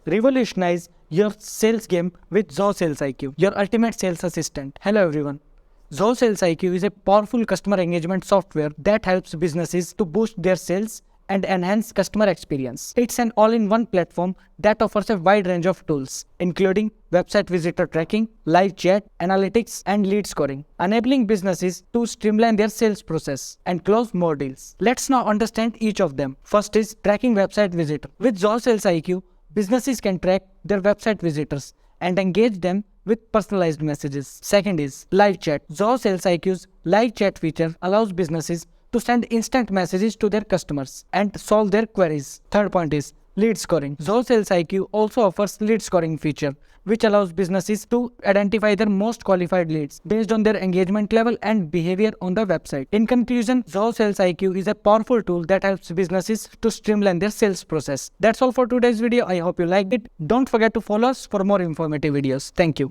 Revolutionize your sales game with Zoho Sales IQ, your ultimate sales assistant. Hello everyone. Zoho Sales IQ is a powerful customer engagement software that helps businesses to boost their sales and enhance customer experience. It's an all-in-one platform that offers a wide range of tools, including website visitor tracking, live chat, analytics, and lead scoring, enabling businesses to streamline their sales process and close more deals. Let's now understand each of them. First is tracking website visitor. With Zoho Sales IQ, businesses can track their website visitors and engage them with personalized messages. Second is live chat. Zoho Sales IQ's live chat feature allows businesses to send instant messages to their customers and solve their queries. Third point is lead scoring. Zoho Sales IQ also offers lead scoring feature, which allows businesses to identify their most qualified leads based on their engagement level and behavior on the website. In conclusion, Zoho Sales IQ is a powerful tool that helps businesses to streamline their sales process. That's all for today's video. I hope you liked it. Don't forget to follow us for more informative videos. Thank you.